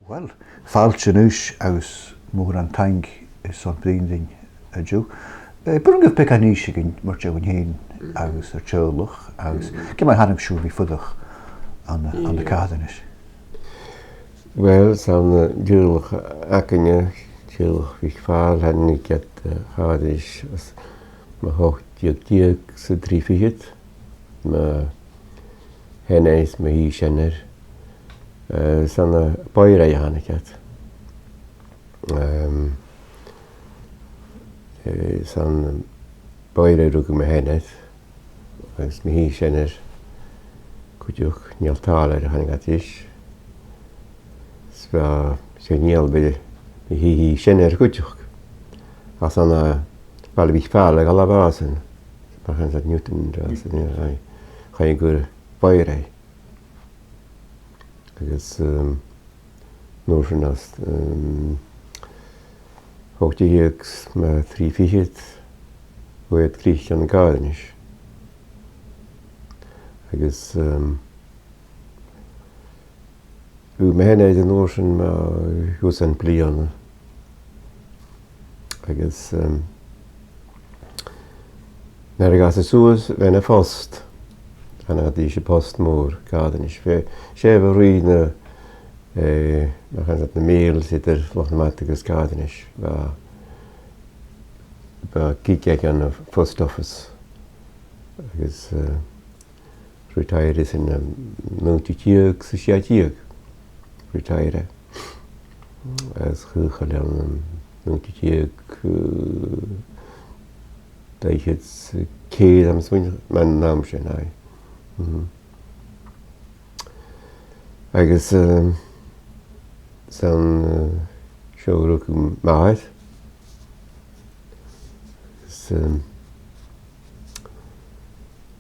Wel, fáilte núis agus mór an taing son brinding a dú. Brungah pe an níos gin mar tegann héin agus ar teolach agus ce mai hanam siúr bhí fudach an na cádanis. Wel, san dúlach acanne tílach bhí fáil hennig get hádis as ma hocht sa trífihiid ma hennéis ma hí senner san boire hannig get. San boire rúg ma hennet agus ma hí senner cúideach níaltálar hannig at is. Sva sé níal be hí senner cúideach. As an bhil bhí fála gal bhásan mar chan at Newton chain gur boire. Agus nóir sin as hochtííogs ma trífihiid bhuiad críoch an gádanis. Agus bhú ma hennéid an nóir sin ma hús an bliana. Agus nar gas a súas bheith na fost an a dí sé post mór gádanis. sé bh riine mar chan at na méil sitar mathematicus gádanis ba gigeag an a post office agus retired is in Mountitiag sa siatíag retired as chuchal an Mountitiag daichid céad am swin man nám sin ai. Agus san seoruch máid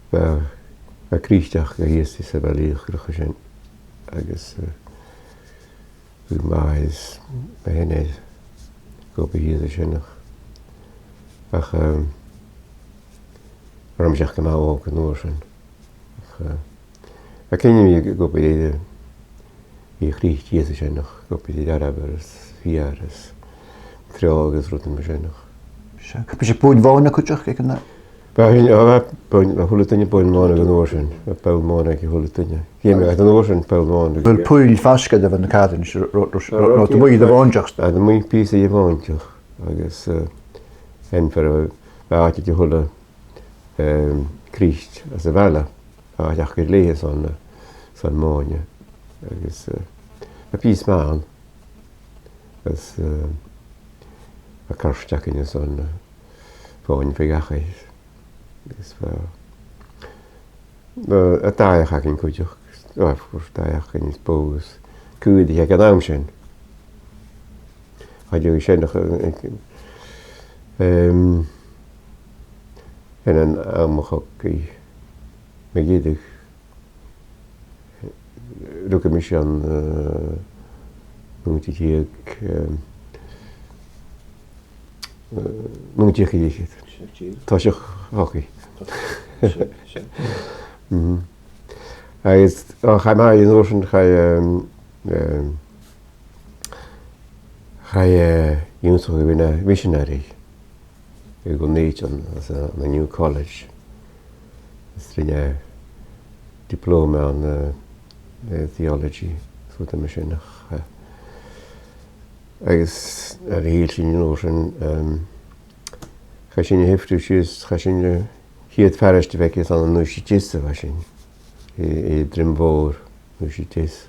ba críisteach a hiasti sa bhelíoch rucha sin agus bhú máid ba hennéid go ba híad a sinnach ach ram seach go mág an nóir sin. A cinne go ba éidir í chríocht híad a sinnach go ba éidir arabar as fiar as treá agus rutan mar sinnach. Ba sé búin bháinna cúteach ag an Ba thulaitaine búin mána an nóir sin, a peil mána ag thulaitaine. Chéime an nóir sin peil mána. Bhfuil púil fasca a bheith na cádanis nó do muid a bháinteach. A do muid písa a bháinteach agus henfer áte go thula críist as a bhela áteach gur léthe san máine agus a pís máan agus a carsteachine san fáin fi gachéis. Agus a daach cinn cúideach áfgur daach cinn is bós cúdaí ag an am sin. Haidú sinnach en an amachach í me giidech rucha mis an múntiach íchiid. Tá seach hoci. Agus cha mai an nóir sin cha dúnsa go bhína missionary go Nation as a New College. Trinne diploma an theology so the machine. Agus híl sin nóir sin cha sin hefriú siús cha sin hiad feriste bheith an an nuisitíiste bheit sin I drimbór nuisitíis.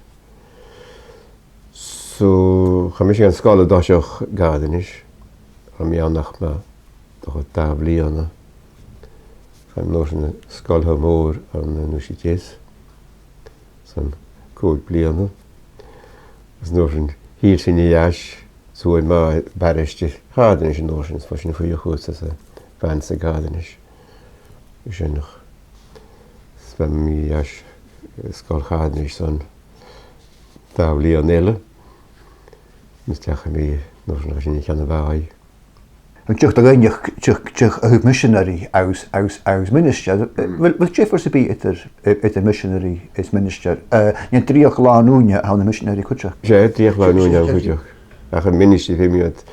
So cha mis an scála dáiseach gádanis a mí annach ma do dá bliana. Chaim nóir sin scáiltha mór an nuisitíis san 2 bliana. As nóir sin híl sin I dheis súin má bariste hádanis an nóir sin fa sin faoí chuúsa sa bhainsa gádanis. Sinnach Sven mí dheis scáil chádanis san dá bliana éile. Musteach mí nóir sin cheanna bhaid. Een tjech missionary aus minister. Wil Jeffers be het missionary is minister. Je 3 jaar nu aan de missionary kutje. Sé tríoch le núna chuideach. Ach an ministí himiad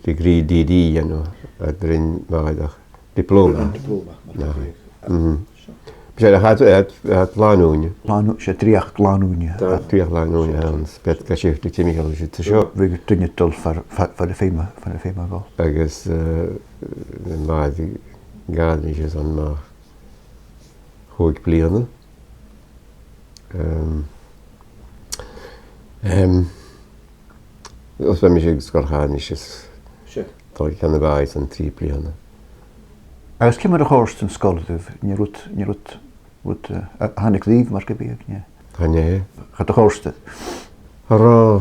degree DD a drin máideach diploma. Sé hat láúne. Plan je 3 jaar nu. Tá tríoch le núna an spet go sifte tíimiil si tá seo. We tunje tol voor de FEMA go. Agus máid gáis is an má chuig bliana. Os bheith sé scoilcháis is tá cena bhaid an 3 bliana. Agus kimmer de horsten skolletuv. Ni rut hannig lief maar gebeur. Tá né Gaat de horsten. rá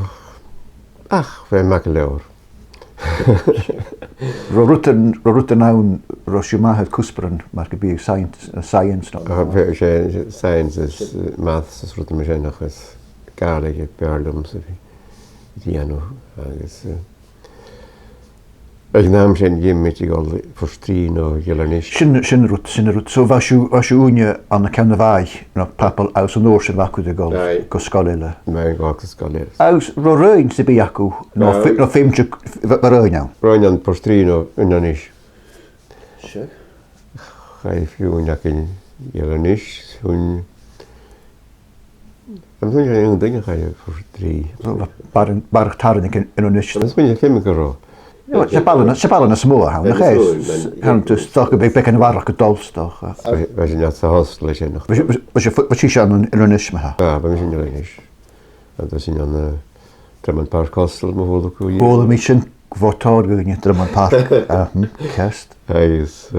ach bheith me leor. Rutten naun Roshima het kusperen maar gebeur science. sé science is maths is rud me sé nach is gáige bearlumm sa bhí dhéanú agus ag náam sé dhimimiid gáil forstrín ó ghealanis. Sin rut. So was úne an de kenne vaig na papel aus an oorse vaku de go skalile. Mé gágus scoléir. Aus rorein se be jaku no féimtje roin. Roin an forstrín ó unanis. Chaid fiún ach in ghealanis hún an thuine an dinge chaide forstrí. Bar tarnig in onis. An thuine féime go rá. Se ballen na smó ha Han sto be bekken war gedolstoch. Bheit sin net sa hostel lei sé nach. Wat si an in onisme ha. Ba sin leis. An sin an Drummond Park Hostel má bhla go Bole mi sin vortar goine Drummond Park. Kerst. Agus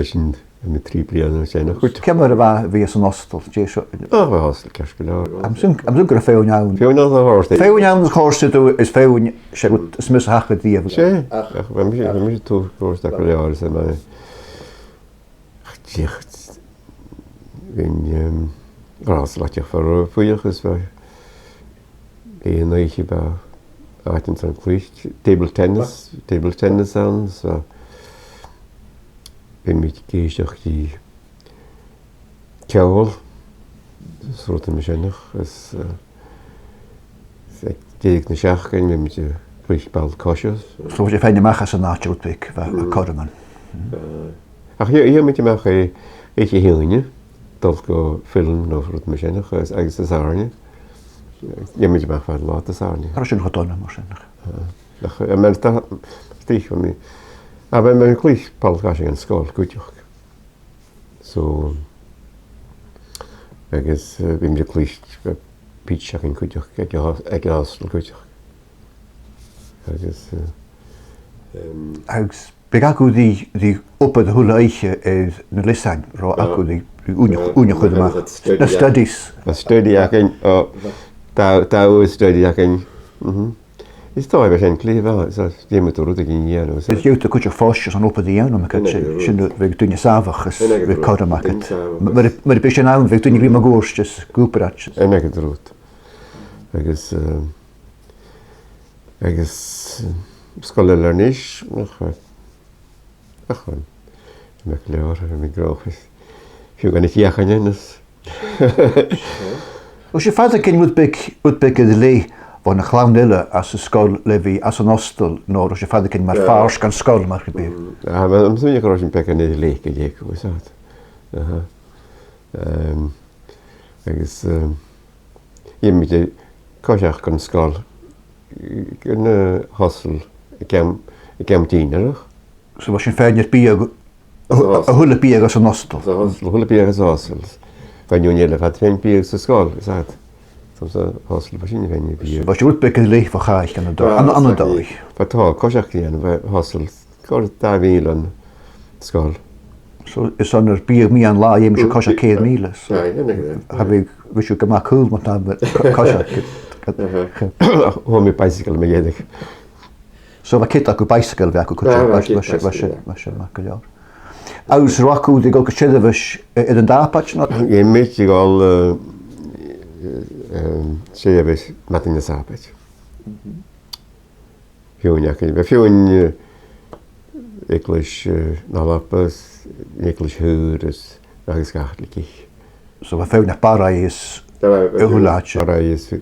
sin mi 3 bliana sé nach gut. Kemmer va vi an ostel. hostel ceis go leir. Am sun go féun. Fiú ná há. Féun choú is féun sé smus hacha díh. sé mi tú gos go leir sé me tíocht hín rás leiteach far fuochas bheit é éiche be áitin an clúist table tennis an bhí mit géisteach tí ceáil srota me sinnach is déag na seaachcain bhí mit clúisbal cosisios. So sé féinine mechas an náúpik choman. Ach hí mit meach é héine dul go film nó rud me sinnach agus is áne. Mit meach fe lá is áne. Ar sin chodonna mar sin. me tí mí. A bheit me clúis palcáisi an scáil goiteach. So agus bhí me clúist píteach an goiteach ag hostel goiteach. Agus be acu dí opa de thula aiche is na listein rá acu úne chud na studies. A study acin dá study acin. Is tá bheith sin clíomh déimeú a gin dhéanú. Is dúta chute fáiste an opa díanam sin bheith dúine sáfachas bheith chodaachchat. Mar be sin ann bheith dúine bhí a ggóstes gúparat. Ine go drút. Agus scoile learníis chuin me leor ar mi grochas. Fiú gan fiochannas. Ó sé fada cin bud be de lé bhá na chlánile as sa scóil le bhí as an ostal nó sé fada cin mar fás gan scóil mar go bé. Am súine go sin pecha é lé go dhéh úsáid. Agus mi cóiseach gan scáil gunna hostel i ceimtíineach. So bhá sin féinir bí a thula bí agus an ostal. Thula bí agus hostels. Fanúile fa tréim bí sa scáil úsáid. Hostel sin féinine bí. Bhá sé út be lé fa chaich an dáig. Fatá cóiseach íon bheith hostel go 10,000 an scáil. So is an bí mí an lá dhéim se cosise 100 míles. Ha bhíú go má cool mar cosise. Mí bicycle me dhéidir. So bh kit acu bicycle bheith acu se go leor. Aus raú de go go sidahis i an dápat ná? É mit gáil sé bheith mat na sápeit. fiún acin. Be fiún English nalapas, English húras, agus gachlikich. So bheit féin nach bara is Uhuláte. Ara is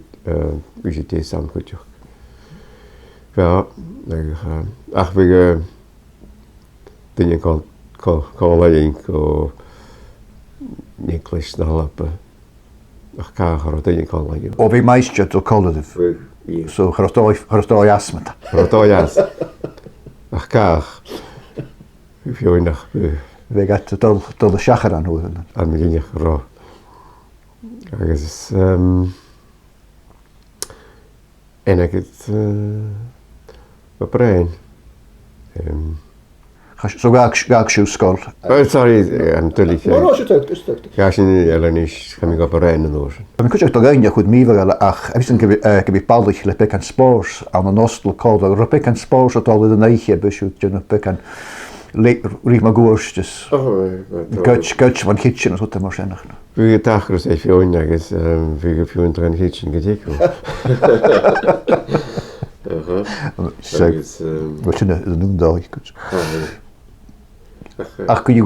uisi té sam chuteach. Bea, ach bhí duine cálaín go English nalapa ach cáchar a duine cálaín. ó bhí meiste do choladh. So chortáid asmata. Rotájas. Ach cach. Fiúin nach Bhí gat dul a seachar an húna. an mé rá. Agus enagid brein. So gaag siú scóil. Sorry, an tulik. Well, no, it's tucked. Ja sin Ellenis coming go brein an ocean. Bhí chuideach do gaine chud míomh ach bhí go bhí bailach le pic an spórs an an nostal cáda, ru pic an spórs atá le an éiche bisú duna pic an rí mar gúirstas. Gut van kitchen as wat mar sinnach. Vi tachras é fiúin agus vi go fiún an hitchin go déú. Sinna núdáid go. Ach go dú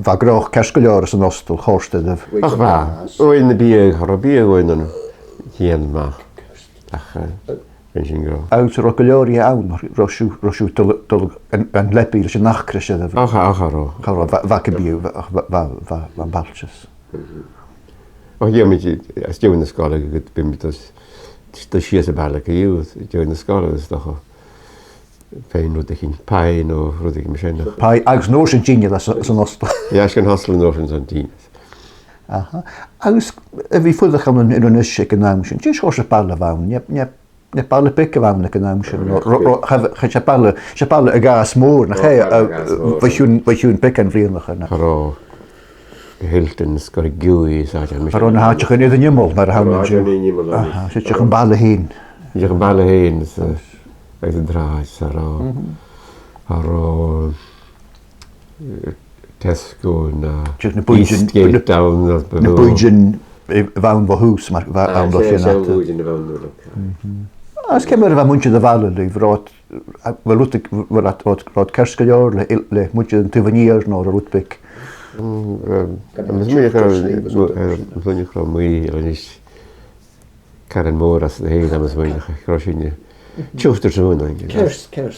bhagrách cerscoileir an nostal chóstadh. Ach bha, óin na bí ar bí óinan chéan má. Ach sin go. Out ro go leorí ann mar rosú an lepí leis an nachcrise a Acharó. bhace bíú van baltas. Och dhé mit as dú na scala go bimitas tá si a bailach a dú dú na scala is do féin rud chin pain ó rud me sinna. Pa agus nó sin tíine san nostal. Ja gan hasla nó an tí. Agus a bhí fudach an inise an náim sin, tí seo se bailla bhain, ne bailla pic bhain an náim sin. Se bailla a gas mór nach ché bhaisiún pic an bhríonnach na. Chará Hilton skor gúi sa Ar an háte chun iad an nimol mar a hana sé te an bailla hín. Je an bailile héin ag an dráid ará Tesco na Eastgate down Na buidjin bhain bh hús mar an do sin. As cemar a bheith muinte a bhela le bhrát bhrád cerscoileir le muinte an tuhaníar nó a rútpic. mé ra muí is Karen mór as hé am muine crosinne. Tútar semúna.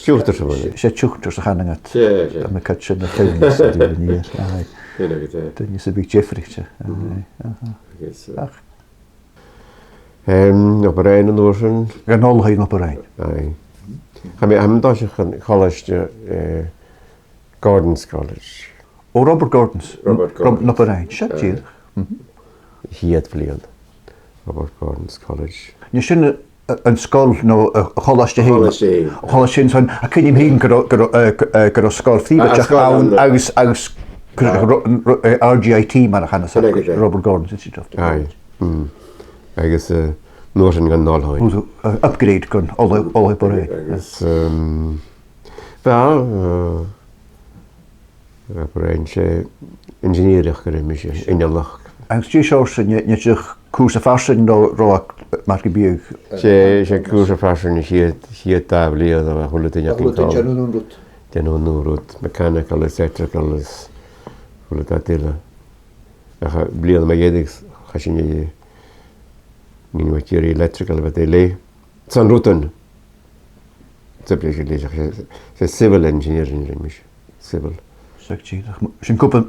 Tútar semúna. sé tuchttar sa chanangat me cat sin na féin Dunne sa bhí Jeffreyte. Op rein an oorsen. Gan nóhaid op a rein. Ga mé am da college Gordon's College. Ó Robert Gordons Robert Gordon. op a rein, se tíad. Hiad blian. Robert Gordon's College. Ní sinna an scóil nó a choláiste hé. Chola sin san a cinnim hín gur scóil fíbeteach ann agus RGIT mar a chana Robert Gordon's Institute. Agus nósin gan náhaid. Upgrade gon óla boré. Rein sé ingenieirech go mis inlach. Agus tí seo sin ne cús a farsin rá mar go bíag. sé cús a fashion siad dabliad a chola Den núrút mechanical electrical is chola tile. Blian me hédig cha sin ní electrical wat é lé. San rúten sé civil engineering mis civil. Sin cúpa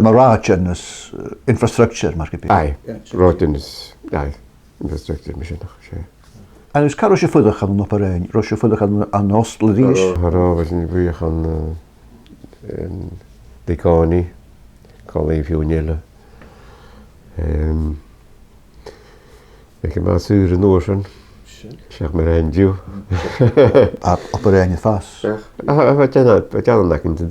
marráin is infrastructure mar go bí. Ai, Roten is infrastructure mis sé. Agus car sé fudach an op a rein, ro sé fudach an nostal rís. Hará sin bhuiach an déáí cáí fiúile. Ik má súr an nóan seach mar ein dú. Op a rein fas. dean lecinn a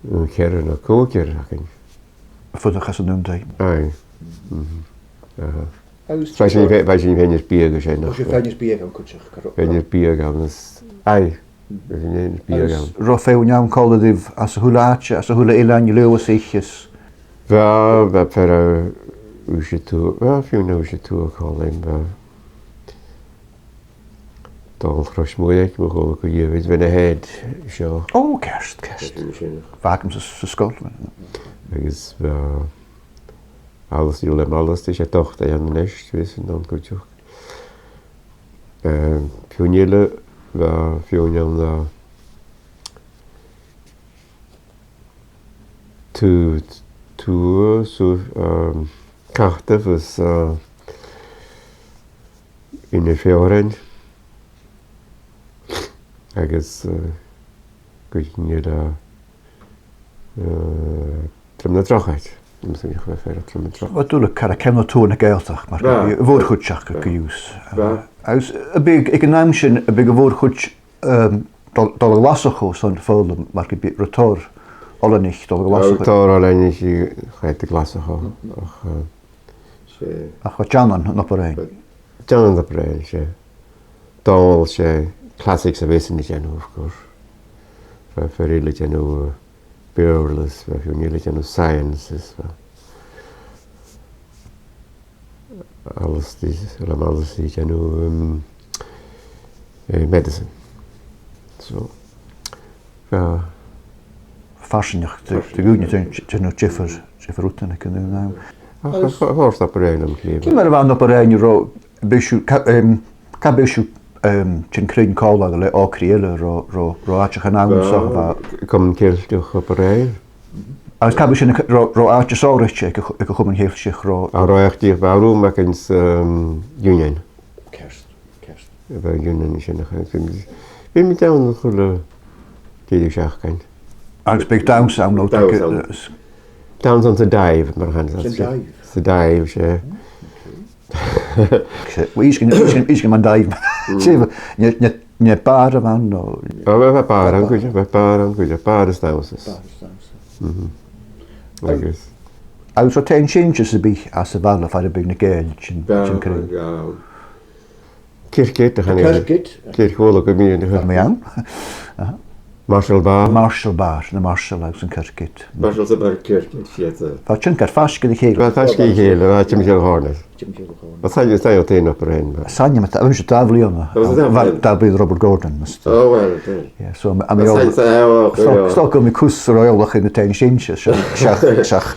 dú chean a cóceir acin. Fudach as an númdaid. Ai. Bheit sin féidir bí go sé nach. Féidir bí an chuteach. Féidir bí gan ai bí gan. Ro féú neam cáladíh as a thuláte as a thula éilein lewas éiches. Bheit per úsí tú fiú nó sé tú a cálaim Dal chrois mwyach, mwch o gyfyd, fe'n ahed sio. O, kerst. Vaak om ze school. Agus alles i le alles, is toch dat aan de nest, wees en dan goed joch. Pionele, Fiona da tu so carte was in de fioren. Agus gwydni da trym na drochaid. Misschien niet gewoon verder trym na drochaid. Wat doe ik? Kan ik hem toe naar gelddag, maar woordgoedschak kan ik use. Als ik een naamje, een beetje woordgoed, dat lastig is zo'n film, maar ik ben retor, alle niet, dat lastig. Retor alleen niet, je gaat de klasse gaan. Ach, wat Janan nog maar een. Janan op een, ja. Dan je classics of wezen niet aan, of course. Voor jullie je nu bureaus, voor jullie je nu sciences. Alles die je nu medicine. Zo. Ja. Fascinig, de goede zijn nog Jeffers routen ik kunnen nou. Hoort op een om kleven. Maar we aan op een ro kabishu chin kring kola le o kriele ro acha gaan zo va. Kom een keer toch op een. Als kabishu ro acha zo ik kom een heel zich ro. Echt die waarom maak eens union. Kerst. Bij union is nog een. Wie met jou nog goede die zeg kan. Als big downs aan no Towns on the dive, maar gaan ze. The dive, ja. We is geen man dive. Zeven, je paarden van no. Oh, we paarden, goed, we paarden staan. Like Als er 10 changes te be als ze wel voor de big negel chin kring. Kirkit, gaan we. Kirkhoorlijk op meer. Me aan. Marshall Bar, de Marshall uit zijn kerkit. Marshall Bar Kirkit, shit. Wat chen kar vast de heel. Wat vast geheel, wat je moet horen. Wat zei je zei op een een. Sanje met een je tafel wat daar bij Robert Gordon. Oh, well. Ja, zo aan jou. Stok om kus royal in de 10 changes.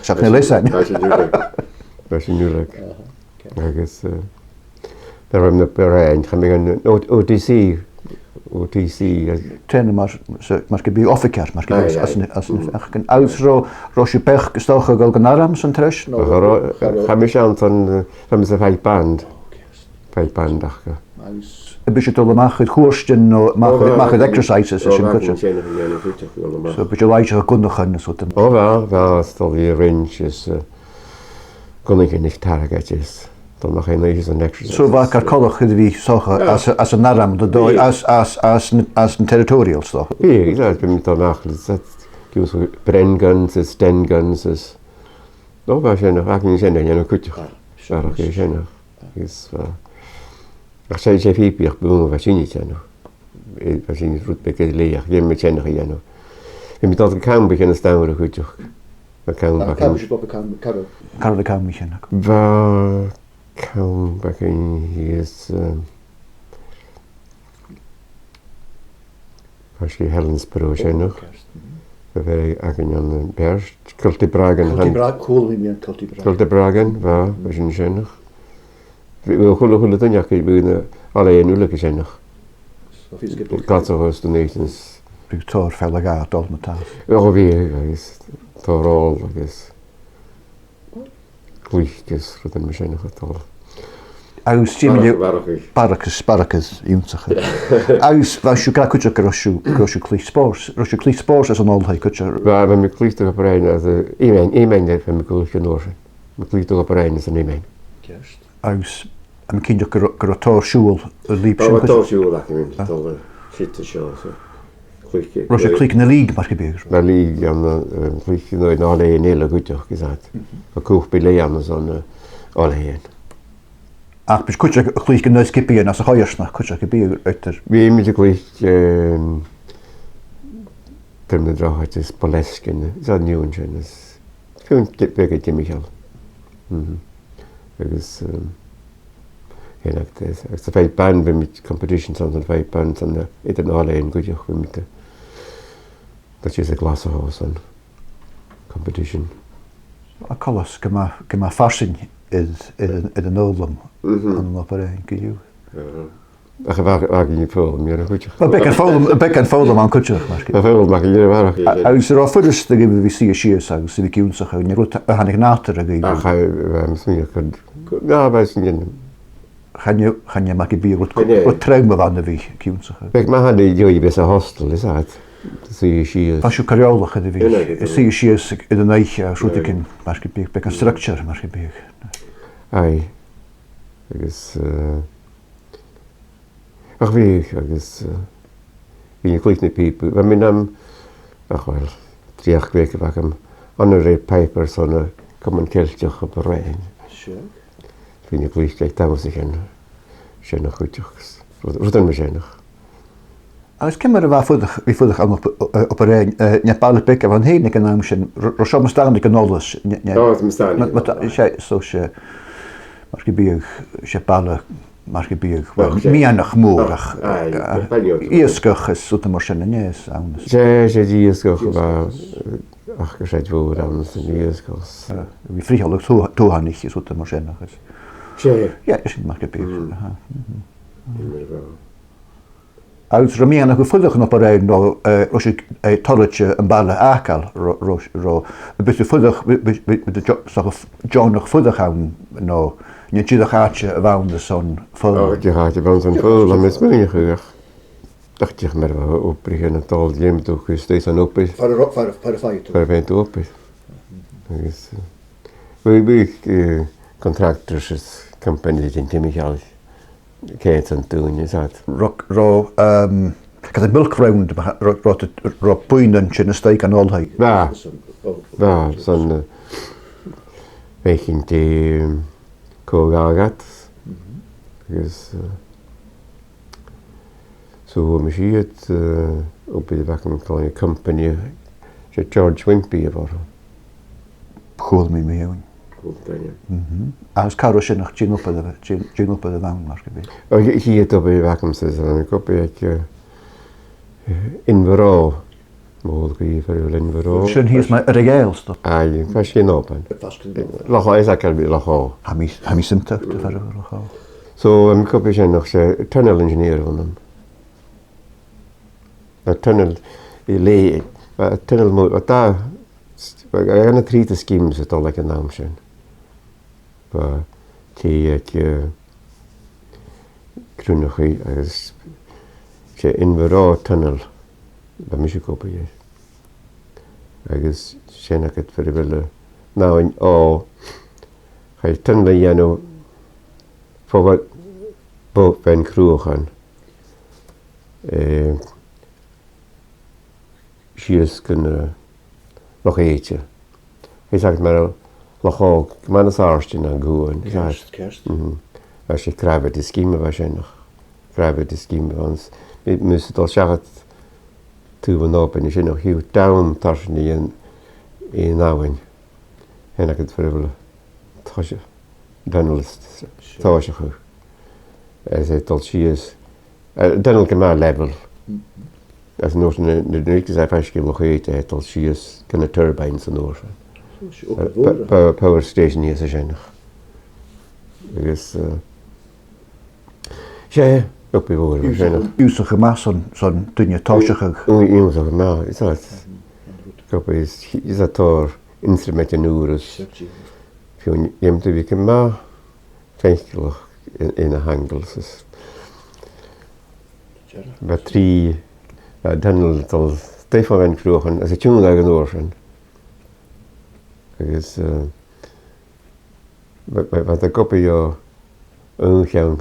Zag niet lezen. Was je nu leuk. I guess daar hebben we een gaan we een OTC. Ten maar gebi officer, maar gebi als een uitro roosje pech gestoken golgenaram zijn trash. Gaan we aan van ze vijf band dacht. Een beetje te maken het koersten mag het exercises is een beetje. Zo beetje wijze kunde gaan zo te. Oh wel stel die ranges kon ik niet targetjes. Dan nog geen lezen en exercise. Zo waar karkollig wie zeggen als een naram de dooi als een territorial toch. Ja, dat ben ik dan eigenlijk dat dus brenguns, stenguns. Dat was je nog eigenlijk niet zijn nog goed. Ja, dat is je nog. Is als je je vier bomen was je niet nog. Was je niet goed bij leer. Je met je nog je nog. Je moet dat kan beginnen staan voor goed. Dat kan Kan de kan misschien. Come back in his als je Helensbro zijn nog. We werden eigenlijk aan de berg. Cultibragen. Cultibragen, waar we zijn nog. We gaan dan jakken, we alle nulleke zijn nog. Katsenhuis de netens. Victor Fellegaat al met taal. Ja, weer is Torol is. Klichtjes, dat we zijn nog het al. Aus Paracus, Junzach. Aus was je graag kutje krosje klichtspors is een old kutje. We hebben met klicht op rijden als een dat we met klicht noorden. Met klicht op rijden is een een. Aus een kindje krotor school liep. Krotor school dat je met al shit te show zo. Russia klik in de league maar gebeuren. Maar league dan klicht nooit naar een hele goed gezegd. We koop bij Leon zo'n alleen. Ach, bis kutje klik in de skipje en als je naar kutje gebeuren uit er. Wie met de klicht term de draag is Poleskin. Dat nieuw en zijn is. Gewoon werkt je Michael. Het is Cénach agus a bheith ban be mit competitions an bheith ban an idir náléon goideoch be mit dat is a glasahás an competition. A colas gyma farsin idd yn olwm an operein gydiw. A chyfag i'n ffôl, mi ar y goideoch. Bec yn ffôl am an cwtioch. A ffôl mag i'n farach. Agus yr offyrus da gyda fi si a sias agus sydd i giwnsach a nid hannig nater a A gyda. chai, smynio cyd. Na, beth sy'n gyn. Chania mag i bi o trawm a fan y fi giwnsach. Bec mae hynny diwy beth a hostel, is that? Si i sias. Fasio cariolach ydy fi. Si a sias idd yn eich a sŵt ag yn march i big. Bec yn structure march i big. Ai. Agus... Ach fi, agus... Fi'n glwytni pipu. Fe mynd am... Ach wel, triach gwek efo am... Honor ei paper son y... Common celtioch o byrrein. Fi'n glwytni eich daws i hyn. Sienach wytioch. Rwyden mae sienach. Agus cymryd y fa ffwddach am operein. Nia bal y bec a fan hyn ag yn am sy'n... Rosio mas dan ag yn olus. O, dim stan. So se... March i big. Se bal y... March i big. Mi anach môr ach... Iasgach ys wrth ymwyr sy'n nes. Se di iasgach efo... Ach, gysaid fawr am sy'n iasgach. Vi friholog tåhan ikke så det må känna. Ja, jag syns man ska bygga. Aus Romania go fuddach op rei no os ik torretje en balle akal ro bit fuddach met de John nog fuddach aan no nie chi de gaatje wound de son vol. Oh, die gaatje wound son vol, dan is men geur. Dacht je maar op beginnen tal jem toch steeds aan op is. Para fight. Para vent op is. Dus we contractors company in Timichal. Kate and doen is dat. Ro kat a milk round ro puinen chin steak an all hay. Ja. Ja, son making the kogagat. Is so we see it op de back of a company George Wimpy about. Cool me mewn. As caro sin nach gin op de van mar gebé. Oh, hier het op de vacuum says en ik op ik in Vero. Mool ge voor in Vero. Sin hier is my regels dat. Ai, was geen open. Lacho is akal bi lacho. Ha mi simta te fer lacho. So ik op is nog ze tunnel engineer van hem. Een tunnel le tunnel moet daar ik heb 3 schemes het al lekker naam zijn. Die ik krunig is je in Vero tunnel bij mij kopen je. Ik is zijn ik het voor willen nou in ga je tunnel je nou voor wat boot ben crew gaan. She is kunnen nog eentje. Hij zegt maar Lacho, man is aardig aan goeien. Kerst. Als je krijgt de schema waarschijnlijk. Krijgt de schema, want we moeten het al zeggen toen we open is nog heel down tussen die in nauwen. En ik het verwillen. Tasje, dan is het tasje goed. Hij zegt dat she is dan ook maar level. Als nog een niks is even nog eten, dat she is kunnen turbines en oor. Power station hier is nog. Dus ja, op je woorden waarschijnlijk. Uw gemas zo'n dunje tasje. Uw gemas is dat. Kop is dat door instrumenten noeres. Je hebt de week maar venkelig in een hangel. Met 3 dan al Stefan en vroegen als het jongen daar genoorzen. Dus wat de koppen je ongegaan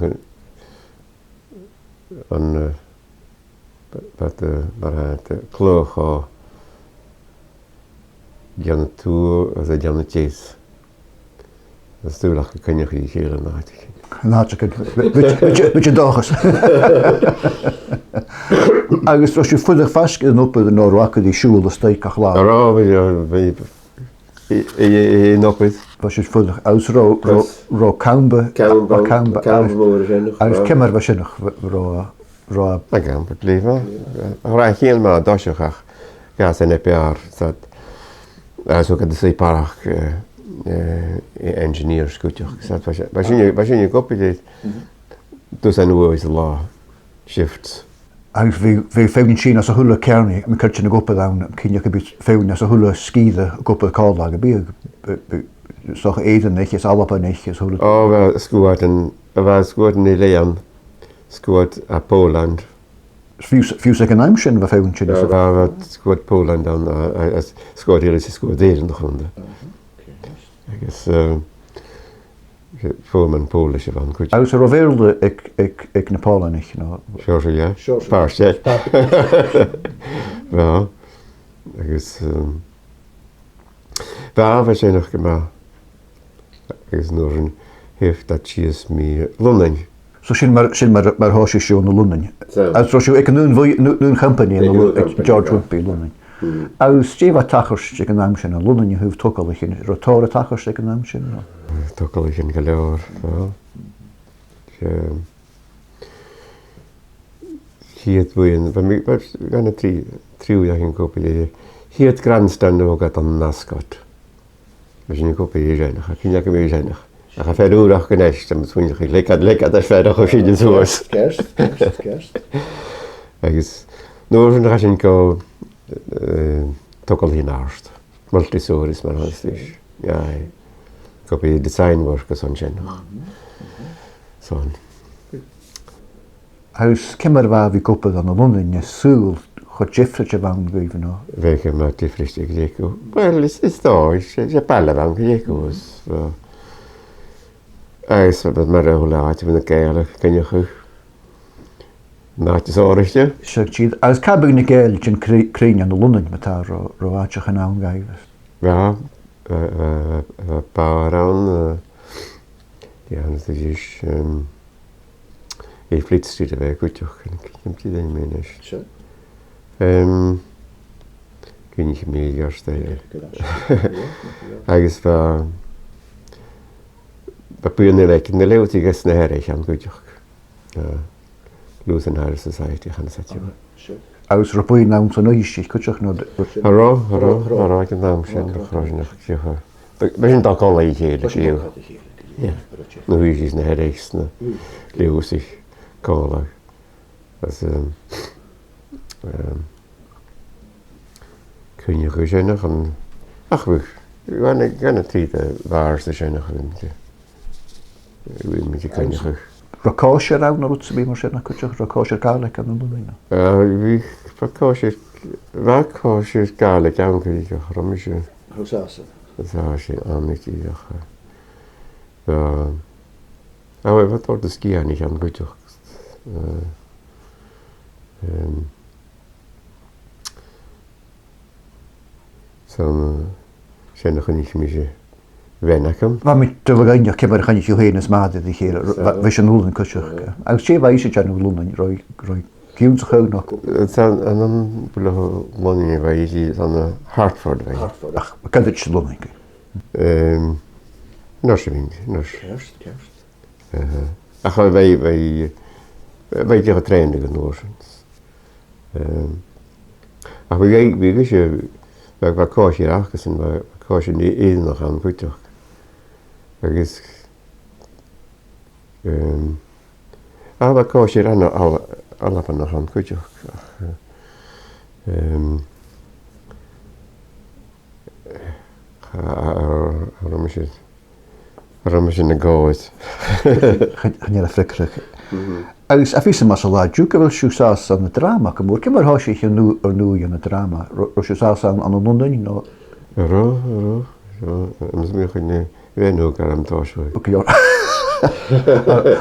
aan wat de kloog Jan toe als het Jan Chase. Dat is toch een kan je geen nacht. Nacht ik met je dagen. Agus als je voedig vast in op de Noorwakken die school de steek klaar. Ja, we nog eens. was het volledig uit ro Cambe mór sin uit Kemmer was nog ro na gan bet lífa ra chéan má dáiseach gas an EPR so go sé parach engineer scoúteach sin gopidéit dus an uis a lá shifts. Uit vi féin sin as a hulle Kearney me kurtje na goppe down kinne go bit féin as a hulle skide goppe kallag be soch eden netjes alle netjes hulle. Well scoort en scoort in Leon scoort a Poland. Few second I'm sin va féin sin. Scoort Poland dan scoort hier is scoort in de gronde. I guess Foreman Polish van goed. Aus er overelde ik na Polen nicht no. Sure ja. Paars. Wel. I guess we zijn nog gemaakt. Is nog een heeft dat chies me Londen. So sin mar hoisi sjó na London. Aus ro ik nun company George Whitby London. Aus Steve Tachers ik naam sin na London je hoeft ook al in rotore Tachers ik naam sin. Toch al in galoor. Hier het boeien. We gaan trio jaar in kopie. Hier het grandstand ook at aan Nascot. We zien kopie zijn. Kan je meer zijn. Ik ga verder hoe dat geneest. Dan moet je lekker dat verder gezien je zoals. Kerst. Ergens. Nou zijn er geen ko. Toch al in aarst. Multisoris maar als is. Ja. Kopie design work zo'n zijn. Zo'n. Aus kemmer waar vi goppe dan na London je sul god Jeffrey van geven no. Welke maar die friste geko. Well, is toch. Je parle van geko. Is dat maar hoe laat je met de kan je goed. Nacht is oorigje. Zeg als kabel ne gel in Kringen aan de London met haar roaatje genaam geven. Ja, paar aan. Ja, dat is ik flitste erbij goed toch. Ik heb die dan mee niet. Zo. Kun je meer juist eigenlijk we punnen lekker in de leeuw die is naar ik aan goed toch. Lose in our society gaan zetten. Aus rapoi naam zo nooit ik kunt no. Haro, ik naam zijn nog zeg. We zijn toch al hier. Ja. Nu is naar rechts leeuw zich kolig. Dat kun je goed zijn gaan. Ach we gaan het eten waar ze zijn nog een beetje kan je goed. Rakosher out na rutse bimar sin kunt rakosher galek aan de London. Wie rakosher galek aan kun je romische. Rosasa. Dat is aan niet hier. Maar wat wordt de skiën niet aan goed toch? Zo'n zijn nog niet meer wennakem. Wat met de waganja kemmer gaan je heen is maat die hier we zijn London kunt. Aus je waar is het aan London rooi kieuws gauw nog. Het zijn en dan below London waar je dan Hartford. Ach, we kunnen het London. Norsewing. Kerst. Ach, wij tegen trainen genoeg. Ach, we wist je, waar koos je aangezien, waar koos je niet één nog aan goed toch. Dat is, waar koos je dan alle van nog aan goed toch. Waarom is het een goot? Gaan je flikkerig. Als afisse masala juke wil shusas aan het drama komor. Kemmer hoos je nu in het drama. Roshusas aan de London no. Ro. Misschien geen wen ook aan het was. Oké.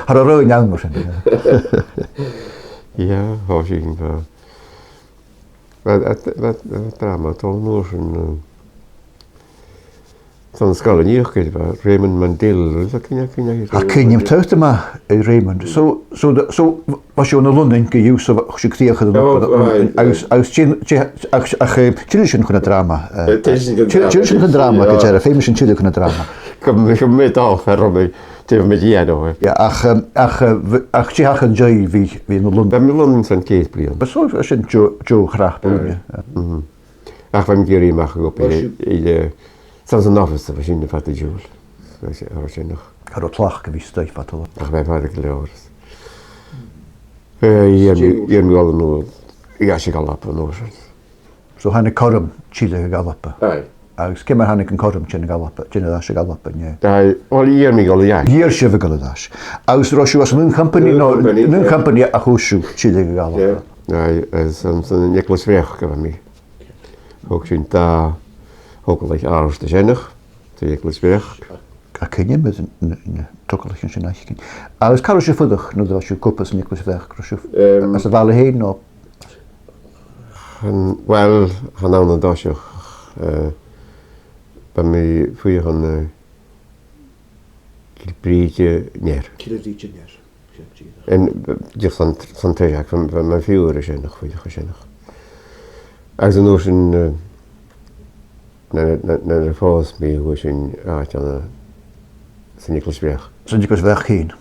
Har ro in jou Ja, hoos je in wat drama toch nog een San scoil an íochcéid Raymond Mandel cinne A cynnim tawta ma Raymond. So was you na London go use of chríocha aus Chile sin chuna drama. Chile sin chuna drama go a féidir sin Chile chuna drama. Go mé á fer mé dé mé dhéadó. Ach tí hachan joy hí na London. Be mé London san céad blion. Ba so sin Joe chrach búne. Ach bhaim géiríach go san an office a sin na fat dúil sin nach. Har o tlach go bhí stoith fatal. Ach bheith fáidir go leabhras. Dhéar mé gáil nó I sé galapa nó. So hanna chom Chile go galapa. Ai. Agus cimar hanna an chom sin galapa, sinna se galapa, nie. Bhil dhéar mé gáil dheag. Dír se bh golas. Agus Roisiú as an company nun company a chúsú Chile go galapa. Ai san Nicholas Vreach go mí. Ook sin tá hócail ásta sénach, tá Nicholas Vreach. A cynnim med tokalach sin sin cyn. Agus carw se fydach no dda siw gwpas Nicholas Vreach Roisiú. As a fal hyn o? Wel, han awn yn dosioch. Ba mi fwy o'n Kilbride ner. Kilbride ner. En diolch san treisiach, mae'n ffiwr y sénach, fwy ddech y sénach. Agus yn oes yn na ffos mi hwy sy'n ait anna sy'n Nicholas Vreach. Sy'n Nicholas Vreach hyn.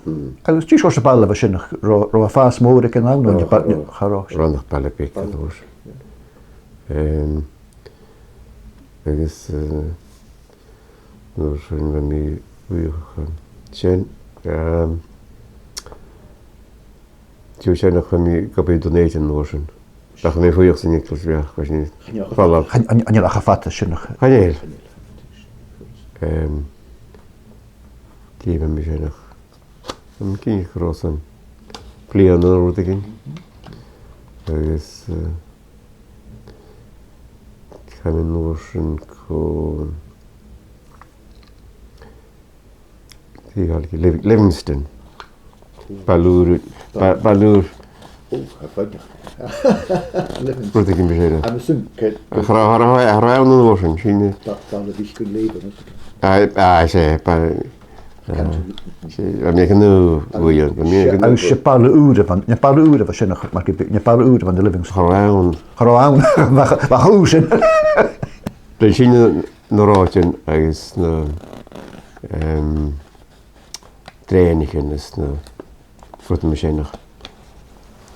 Agus tí sgwrs y bala fa sin ro a ffas môr ag yn awn o'n charach. Rannach bala big yn oes. Agus nôr sy'n fe mi wych yn sien. Tiw sénach fe mi gobeid donate yn nôr sy'n. Dach mi fwyach sy'n Nicholas Vreach, gwas ni falaf. Anil ach a fata sinach. Hanel. Tíma mi sénach. Am cynnig gros yn blian yn o'r dygyn. Agus cam yn o'r sy'n cwn Livingston. Balŵr. Roedd i'n bysedd. Am y swm, cael... Har awn yn o'r sy'n. Dal y ddisgwyl leib yn ysgrifennu. Am eich nhw fwy yn. Agus se bala úra fa sinach ne bala úra van de Livingston. Har awn. Va hús sin. Rwy'n sy'n na rátin agus na dréinigin is na frutan me sénach.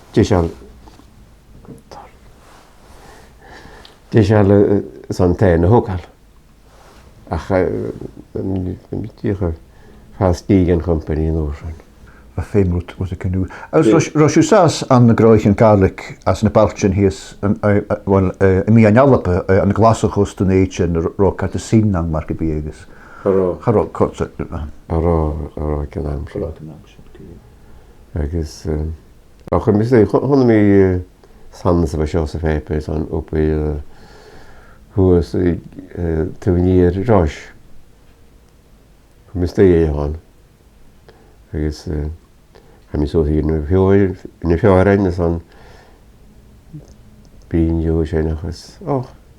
Dé seall san téin na hógal. Ach mi tícha fast dígan company in ocean. Va féimrút was a cynú. Agus Roisiú sás an na groich an garlic as na balchin hies mi an jalapa an glasachos dyn eich yn roc at y sínang marca biegus. Charó cotsa. Ará gan amsir. Agus ach mi sé honna mi sans a seo sa fépe an upi hús tuníir ráis. Mi sé hon. Agus ha mi so hir na fjórain is an bín jo sénachas.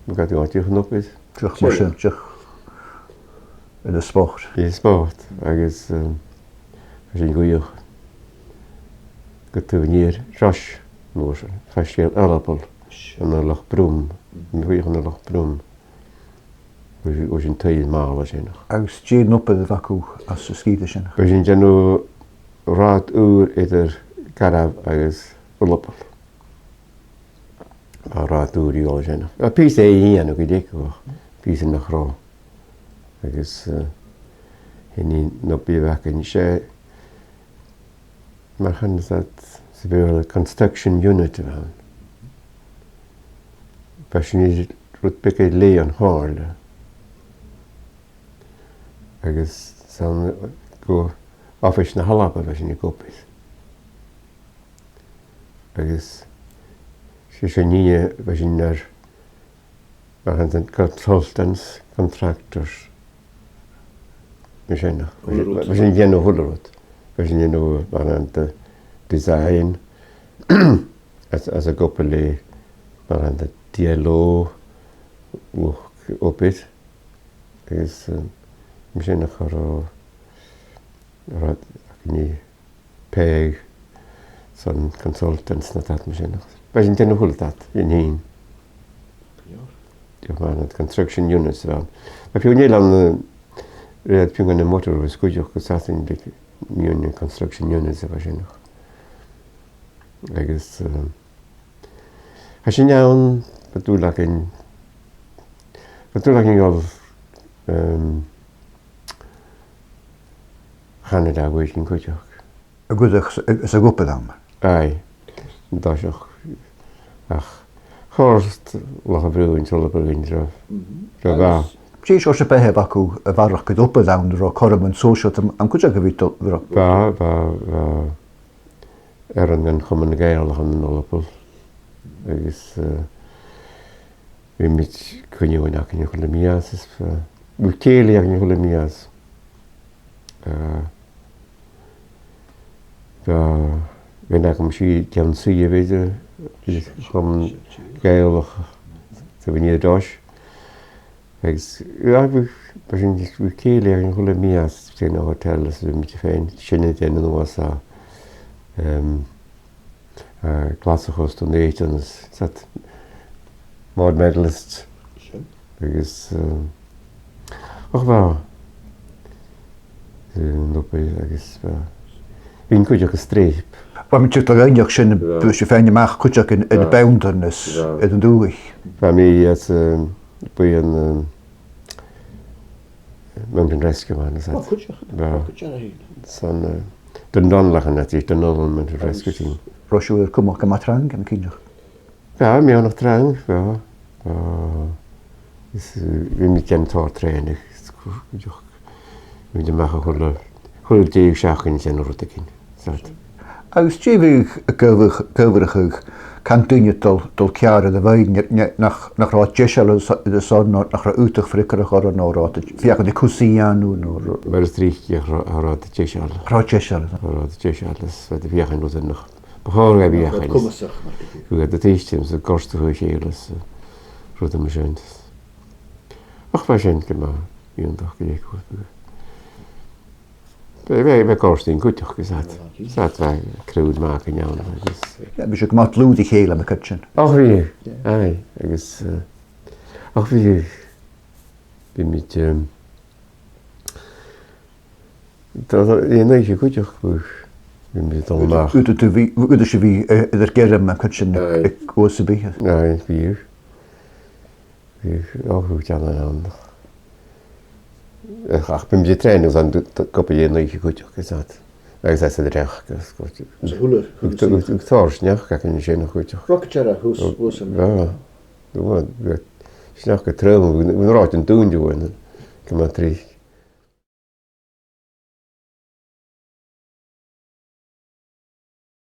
Mi gait gáit tíoch an upis. Tuch mar sin, tuch in y sport. I sport, agus sy'n gwych. Gyda ni'r ras nôr, ffasiel alapol, yn y loch brwm, yn gwych yn y loch brwm. Oes yn tŷ mal o sy'n. Agus dyn upad y facw as y sgyd y sy'n. Oes yn genw rad ŵr edrych garaf agus alapol. A rad ŵr I ôl sy'n. A pys ein o gydig o, pys yn ych ro. Agus hynny nobi fach yn sé. Mae'r hynny that sy'n byw construction unit yma. Fas ni rwyd bygau le o'n hôl. Agus sa'n go office na halapa fas ni gopis. Agus sy'n ni fas ni'r consultants, contractors. Misschien geen hullerot. Misschien no aan het design as a couple aan het dialoog op het is Misschien nog niet peg zo'n consultants na dat misschien nog. Wij zijn ten hoe dat in heen. Ja, maar het construction units wel. Maar je niet lang het punt een motor was goed ook gezet in de union construction units waarschijnlijk. Ik is als je nou bedoel ik al Canada working goed ook. Een goede is een goede dan. Ai, dat is ook. Ach, Horst lag een broer in Zullenbruggen zo. Zo wel. Precies als je bij hebt ook waar ik het op dan er ook hormen zo shot am goed gebied tot er. Ba een gewoon geil gaan lopen. Is we met kun je ook niet gewoon mias is we keel je niet gewoon mias. Wenn ik misschien kan zien weten gewoon geil zo wanneer dat ja, we keel je niet gewoon mias in een hotel is een beetje fijn. Schöne in de USA. Klassenhost toen eten is dat mod medalist. Is ook wel. Is een goede gestreep. Maar met je toch eigenlijk schöne busje fijne maag goed ook in de boundernis. Het doe ik. Bij mij is bij een mountain rescue man is dat. Goed, ja. Zo'n de non lachen natuurlijk, de non mountain rescue team. Rosje kom ook maar trank en kinderen. Ja, meer nog trang, ja. Is we met hem toch trainen. We maken gewoon die zaken in zijn routine. Zat. Als je keurige kan je tot jaren de wijn nach wat Jeshel de zon nach uitig frikkere gaan naar wat via de Cusiano naar. Maar het richt je raad Jeshel. Raad Jeshel. Raad Jeshel is wat via gaan doen nog. Behoorlijk heb je geen. Kom eens zeg maar. Ja, dat is het. De kosten voor je is route machine. Ach, waarschijnlijk maar. Je dag gelijk goed. Wij kosten goed toch gezet. Zat wij crude maken ja. Ja, dus ik maak bloedig heel aan de kitchen. Ach wie. Ai, ik is ach wie. Bin met dat je nee goed toch. Bin met allemaal. Uit de wie er kerm en kitchen ik was bij. Nee, wie. Wie ook goed aan de hand. Ach, ben je trainer dan dat koppel je niet goed gezet. Ik zei ze er echt. Ik thors, ja, kijk in je nog goed. Rockchara, hoe ze. Ja. Doe maar. Snel getraind, we raken doen doen. Ik maar drie